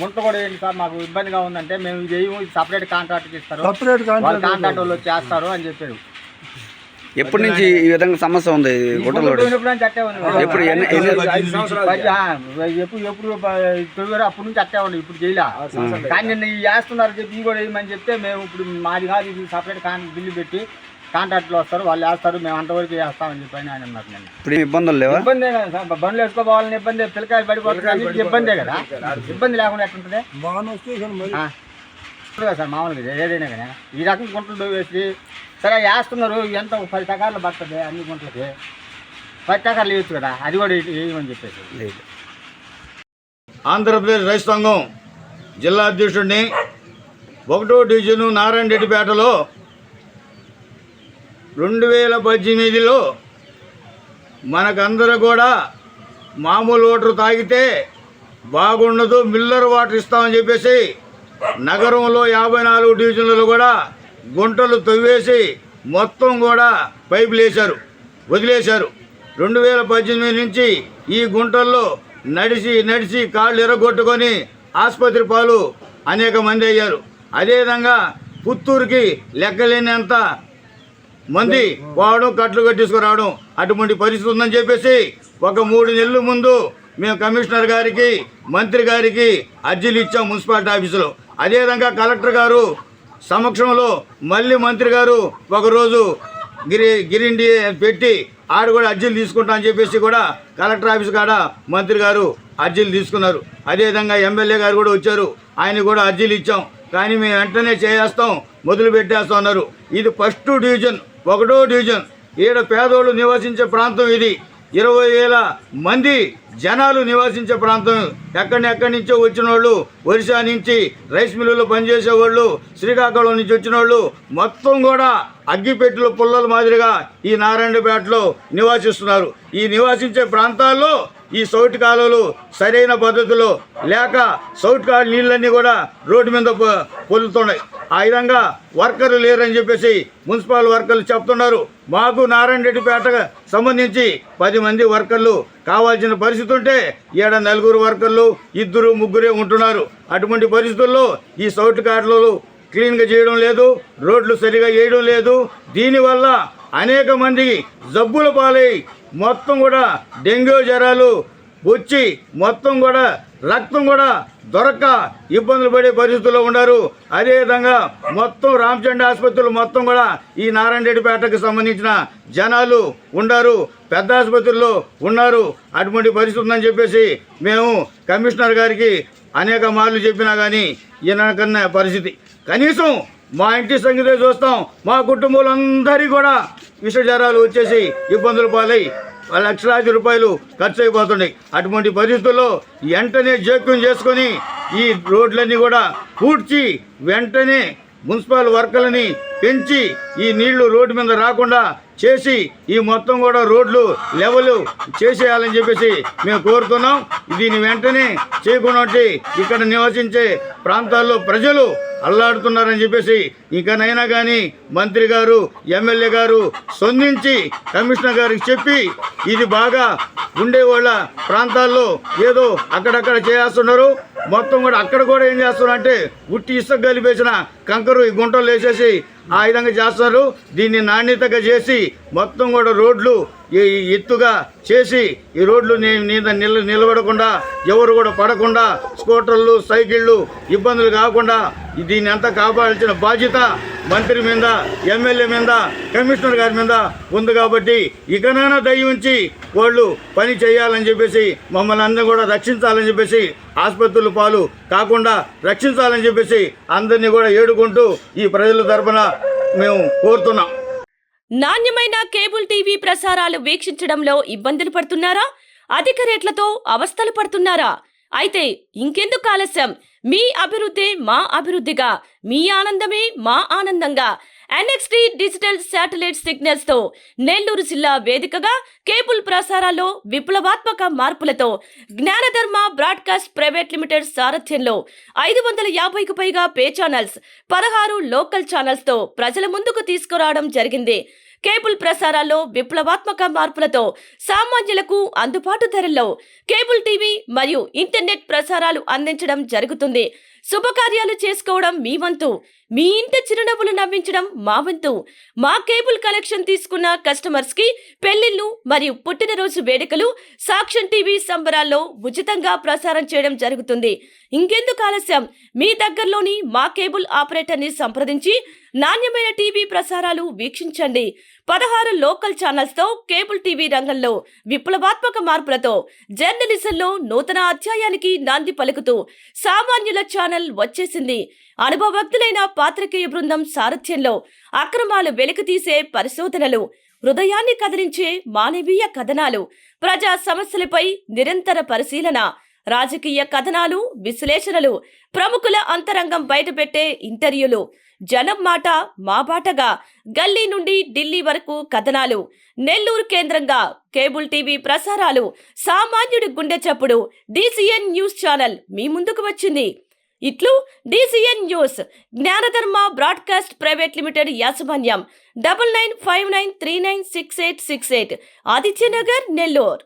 గుంట కూడా ఏంటి సార్ మాకు ఇబ్బందిగా ఉందంటే మేము ఇది సపరేట్ కాంట్రాక్ట్ ఇస్తారు, కాంట్రాక్ట్ వాళ్ళు చేస్తారు అని చెప్పారు. ఎప్పటి నుంచి ఈ విధంగా సమస్య ఉంది గుంటలో? ఎప్పుడు అప్పటి నుంచి అట్టే ఉండే, ఇప్పుడు చేయలే. కానీ నిన్న వేస్తున్నారు చెప్పి కూడా వేయమని చెప్తే మేము ఇప్పుడు మాది కాదు, ఇది సపరేట్ బిల్లు పెట్టి కాంట్రాక్ట్లో వస్తారు, వాళ్ళు వేస్తారు, మేము అంతవరకు వేస్తామని చెప్పి ఆయన అన్నారు. నేను ఇప్పుడు ఇబ్బందులు లేవా? ఇబ్బందే కదా సార్, బండ్లు వేసుకోవాలని ఇబ్బంది, పిల్లకాయలు పడిపోతుంది, ఇబ్బందే కదా. ఇబ్బంది లేకుండా ఎట్లుంటుంది సార్ మామూలుగా ఏదైనా కానీ ఈ రకం గుంటలు వేసి సరే వేస్తున్నారు. ఎంత 10 టకార్లు పడుతుంది అన్ని గుంటలకి, 10 టకార్లు వేయచ్చు కదా, అది కూడా వేయమని చెప్పేసి. ఆంధ్రప్రదేశ్ రైతు సంఘం జిల్లా అధ్యక్షుడిని 1వ డివిజను నారాయణ రెడ్డిపేటలో 2018లో మనకందరూ కూడా మామూలు వాటర్ తాగితే బాగుండదు, మిల్లర్ వాటర్ ఇస్తామని చెప్పేసి నగరంలో 54 డివిజన్లలో కూడా గుంటలు తవ్వేసి మొత్తం కూడా పైపులు వేశారు, వదిలేశారు. 2018 నుంచి ఈ గుంటల్లో నడిచి కాళ్ళు ఎరగొట్టుకొని ఆసుపత్రి పాలు అనేక మంది అయ్యారు. అదేవిధంగా పుత్తూరుకి లెక్కలేనంత మంది పోవడం, కట్లు కట్టించుకురావడం అటువంటి పరిస్థితి ఉందని చెప్పేసి ఒక 3 నెలల ముందు మేము కమిషనర్ గారికి, మంత్రి గారికి అర్జీలు ఇచ్చాం మున్సిపాలిటీ ఆఫీసులో. అదేవిధంగా కలెక్టర్ గారు సమక్షంలో మళ్ళీ మంత్రి గారు ఒకరోజు గిరిండి పెట్టి ఆడ కూడా అర్జీలు తీసుకుంటా అని చెప్పేసి కూడా కలెక్టర్ ఆఫీస్ కాడ మంత్రి గారు అర్జీలు తీసుకున్నారు. అదేవిధంగా ఎమ్మెల్యే గారు కూడా వచ్చారు, ఆయన కూడా అర్జీలు ఇచ్చాం. కానీ మేము వెంటనే చేస్తాం, మొదలు పెట్టేస్తాం అన్నారు. ఇది 1వ డివిజన్, 1వ డివిజన్. ఈడ పేదోళ్ళు నివసించే ప్రాంతం ఇది. 20,000 మంది జనాలు నివసించే ప్రాంతం. ఎక్కడి నుంచో వచ్చిన వాళ్ళు, ఒరిస్సా నుంచి రైస్ మిల్లులో పనిచేసేవాళ్ళు, శ్రీకాకుళం నుంచి వచ్చిన వాళ్ళు మొత్తం కూడా అగ్గిపెట్టెలు పుల్లల మాదిరిగా ఈ నారాయణపేటలో నివాసిస్తున్నారు. ఈ నివాసించే ప్రాంతాల్లో ఈ సౌటి కాలువలు సరైన పద్ధతిలో లేక సౌటి కాలు నీళ్ళన్నీ కూడా రోడ్డు మీద పొల్లుతున్నాయి. ఆ విధంగా వర్కర్లు లేరని చెప్పేసి మున్సిపల్ వర్కర్లు చెప్తున్నారు. మాకు నారాయణరెడ్డిపేటకు సంబంధించి 10 మంది వర్కర్లు కావాల్సిన పరిస్థితి ఉంటే ఈడ 4 వర్కర్లు 2, 3 ఉంటున్నారు. అటువంటి పరిస్థితుల్లో ఈ సౌటి కాలువలు క్లీన్గా చేయడం లేదు, రోడ్లు సరిగా వేయడం లేదు. దీనివల్ల అనేక మంది జబ్బుల పాలై మొత్తం కూడా డెంగ్యూ జ్వరాలు వచ్చి మొత్తం కూడా రక్తం కూడా దొరక్క ఇబ్బందులు పడే పరిస్థితుల్లో ఉన్నారు. అదేవిధంగా మొత్తం రామచంద్ర ఆసుపత్రులు మొత్తం కూడా ఈ నారాయణరెడ్డిపేటకు సంబంధించిన జనాలు ఉన్నారు, పెద్ద ఆసుపత్రుల్లో ఉన్నారు. అటువంటి పరిస్థితి ఉందని చెప్పేసి మేము కమిషనర్ గారికి అనేక మార్లు చెప్పినా కానీ ఈయనకన్నా పరిస్థితి. కనీసం మా ఇంటి సంగతే చూస్తాం, మా కుటుంబాలందరికీ కూడా విష జ్వరాలు వచ్చేసి ఇబ్బందులు పాలై లక్షలాది రూపాయలు ఖర్చు అయిపోతున్నాయి. అటువంటి పరిస్థితుల్లో వెంటనే జోక్యం చేసుకొని ఈ రోడ్లన్నీ కూడా పూడ్చి వెంటనే మున్సిపల్ వర్కర్లని పెంచి ఈ నీళ్లు రోడ్డు మీద రాకుండా చేసి ఈ మొత్తం కూడా రోడ్లు లెవెల్ చేసేయాలని చెప్పేసి మేము కోరుతున్నాం. దీన్ని వెంటనే చేయకుండా ఇక్కడ నివసించే ప్రాంతాల్లో ప్రజలు అల్లాడుతున్నారని చెప్పేసి ఇంకనైనా కానీ మంత్రి గారు, ఎమ్మెల్యే గారు స్పందించి కమిషనర్ గారికి చెప్పి ఇది బాగా ఉండేవాళ్ళ ప్రాంతాల్లో ఏదో అక్కడక్కడ చేస్తున్నారు. మొత్తం కూడా అక్కడ కూడా ఏం చేస్తున్నారంటే ఉట్టి ఇసుక కలిపేసిన కంకరు ఈ గుంటలు వేసేసి ఆ విధంగా చేస్తున్నారు. దీన్ని నాణ్యతగా చేసి మొత్తం కూడా రోడ్లు ఎత్తుగా చేసి ఈ రోడ్లు నిలబడకుండా ఎవరు కూడా పడకుండా స్కూటర్లు, సైకిళ్ళు ఇబ్బందులు కాకుండా దీన్ని అంతా కాపాడాల్సిన బాధ్యత మంత్రి మీద, ఎమ్మెల్యే మీద, కమిషనర్ గారి మీద ఉంది. కాబట్టి ఇకనైనా దయ ఉంచి వాళ్ళు పని చేయాలని చెప్పేసి మమ్మల్ని అందరూ కూడా రక్షించాలని చెప్పేసి ఆసుపత్రుల పాలు కాకుండా రక్షించాలని చెప్పేసి అందరినీ కూడా ఏడుకుంటూ ఈ ప్రజల తరఫున మేము కోరుతున్నాం. నాణ్యమైన కేబుల్ టీవీ ప్రసారాలు వీక్షించడంలో ఇబ్బందులు పడుతున్నారా? అధిక రేట్లతో అవస్థలు పడుతున్నారా? అయితే ఇంకెందుకు ఆలస్యం? మీ అభివృద్ధి మా అభివృద్ధిగా, మీ ఆనందమే మా ఆనందంగా NXT డిజిటల్ శాటిలైట్ సిగ్నల్స్ తో నెల్లూరు జిల్లా వేదికగా కేబుల్ ప్రసారాల్లో విప్లవాత్మక మార్పులతో జ్ఞానధర్మ బ్రాడ్కాస్ట్ ప్రైవేట్ లిమిటెడ్ సారథ్యంలో 550కు పైగా పే ఛానల్స్, 16 లోకల్ ఛానల్స్ తో ప్రజల ముందుకు తీసుకురావడం జరిగింది. కేబుల్ ప్రసారాల్లో విప్లవాత్మక మార్పులతో సామాన్యులకు అందుబాటు ధరల్లో కేబుల్ టీవీ మరియు ఇంటర్నెట్ ప్రసారాలు అందించడం జరుగుతుంది. శుభకార్యాలు చేసుకోవడం మీ వంతు, మీ ఇంటి చిరునవ్వులు నవ్వించడం మా వంతు. మా కేబుల్ కనెక్షన్ తీసుకున్న కస్టమర్స్ కి పెళ్లిళ్లు మరియు పుట్టినరోజు వేడుకలు సాక్ష్యం టీవీ సంబరాల్లో ఉచితంగా ప్రసారం చేయడం జరుగుతుంది. ఇంకెందుకు ఆలస్యం, మీ దగ్గరలోని మా కేబుల్ ఆపరేటర్ ని సంప్రదించి నాణ్యమైన టీవీ ప్రసారాలు వీక్షించండి. 16 లోకల్ ఛానల్స్ తో కేబుల్ టీవీ రంగంలో విప్లవాత్మక మార్పులతో జర్నలిజంలో నూతన అధ్యాయానికి నాంది పలుకుతూ సామాన్యుల ఛానల్ వచ్చేసింది. అనుభవజ్ఞులైన పాత్రికేయ బృందం సారథ్యంలో అక్రమాలు వెలికితీసే పరిశోధనలు, హృదయాన్ని కదిలించే మానవీయ కథనాలు, ప్రజా సమస్యలపై నిరంతర పరిశీలన, రాజకీయ కథనాలు, విశ్లేషణలు, ప్రముఖుల అంతరంగం బయటపెట్టే ఇంటర్వ్యూలు, జనం మాట మా బాటగా గల్లీ నుండి ఢిల్లీ వరకు కథనాలు, నెల్లూరు కేంద్రంగా కేబుల్ టీవీ ప్రసారాలు, సామాన్యుడి గుండె చప్పుడు DCN న్యూస్ ఛానల్ మీ ముందుకు వచ్చింది. ఇట్లు DCN news, జ్ఞానధర్మ broadcast private limited యాజమాన్యం, 9959396868, ఆదిత్యనగర్, నెల్లూరు.